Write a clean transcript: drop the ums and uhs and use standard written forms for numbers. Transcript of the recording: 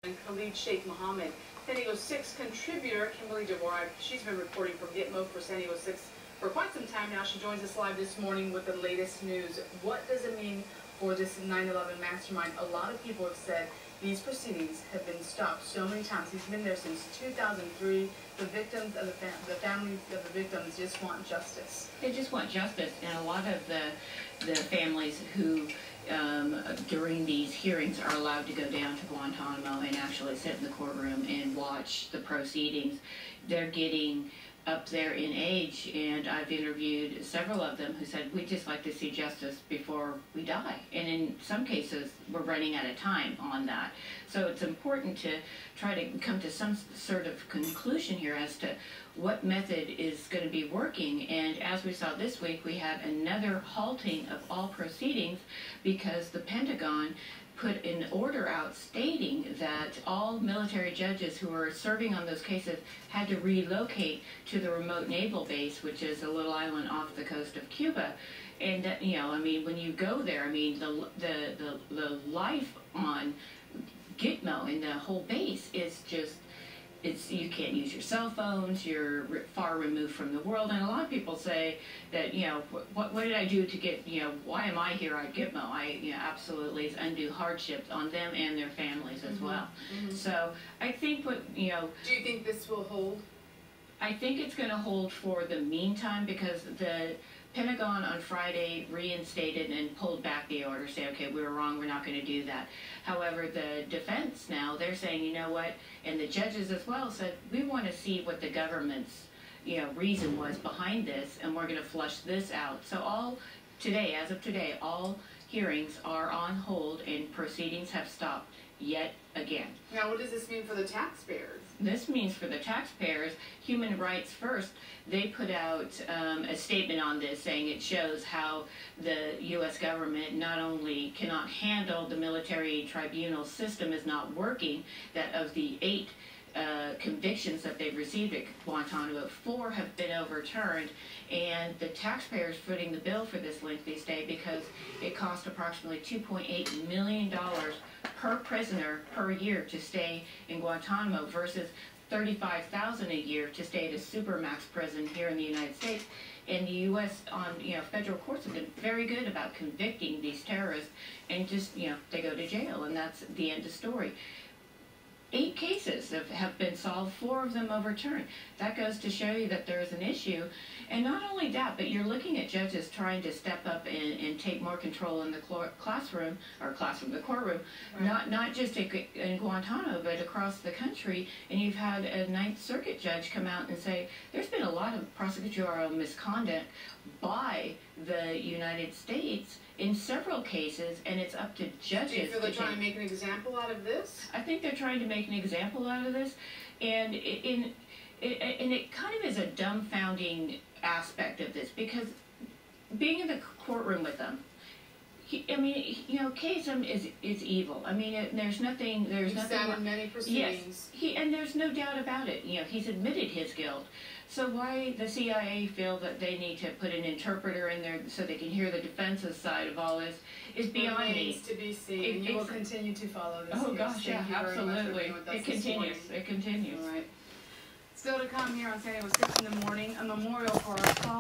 And Khalid Sheikh Mohammed, San Diego 6 contributor Kimberly DeVore. She's been reporting from GITMO for San Diego 6 for quite some time now. She joins us live this morning with the latest news. What does it mean for this 9/11 mastermind? A lot of people have said these proceedings have been stopped so many times. He's been there since 2003. The victims of the families of the victims just want justice. They just want justice, and a lot of the families who during these hearings are allowed to go down to Guantanamo and actually sit in the courtroom and watch the proceedings. They're getting up there in age, and I've interviewed several of them who said, we'd just like to see justice before we die. And in some cases, we're running out of time on that. So it's important to try to come to some sort of conclusion here as to what method is going to be working. And as we saw this week, we had another halting of all proceedings because the Pentagon put an order out stating that all military judges who were serving on those cases had to relocate to the remote naval base, which is a little island off the coast of Cuba. And you know, I mean, when you go there, I mean, the life on GITMO and the whole base is just, you can't use your cell phones, you're far removed from the world, and a lot of people say that, you know, what did I do to get, you know, why am I here at GITMO? You know, absolutely, it's undue hardship on them and their families as well. So I think do you think this will hold? I think it's going to hold for the meantime, because the Pentagon on Friday reinstated and pulled back the order, say, okay, we were wrong, we're not going to do that. However, the defense now, they're saying, you know what, and the judges as well said, we want to see what the government's, you know, reason was behind this, and we're going to flush this out. So as of today, all hearings are on hold and proceedings have stopped yet again. Now, what does this mean for the taxpayers? This means for the taxpayers, Human Rights First, they put out a statement on this saying it shows how the U.S. government not only cannot handle the military tribunal system is not working, that of the 8 convictions that they've received at Guantanamo, 4 have been overturned, and the taxpayers footing the bill for this lengthy stay because it cost approximately $2.8 million per prisoner per year to stay in Guantanamo versus $35,000 a year to stay at a supermax prison here in the United States. And the U.S. federal courts have been very good about convicting these terrorists, and just, you know, they go to jail, and that's the end of story. 8 cases have been solved, 4 of them overturned. That goes to show you that there is an issue. And not only that, but you're looking at judges trying to step up and take more control in the courtroom, right. not just in Guantanamo, but across the country. And you've had a 9th Circuit judge come out and say there's been a lot of prosecutorial misconduct by the United States in several cases, and it's up to judges. Do you feel they're trying to make an example out of this? I think they're trying to make an example out of this, and it kind of is a dumbfounding aspect of this, because being in the courtroom with them, Kasem is evil. I mean, there's nothing. You've sat in many proceedings. Yes, and there's no doubt about it. You know, he's admitted his guilt. So why the CIA feel that they need to put an interpreter in there so they can hear the defense's side of all this is beyond me. Remains to be seen. You will continue to follow this. Oh gosh, yeah, absolutely. It continues. It continues. All right. Still to come here on San Diego 6 in the morning, a memorial for our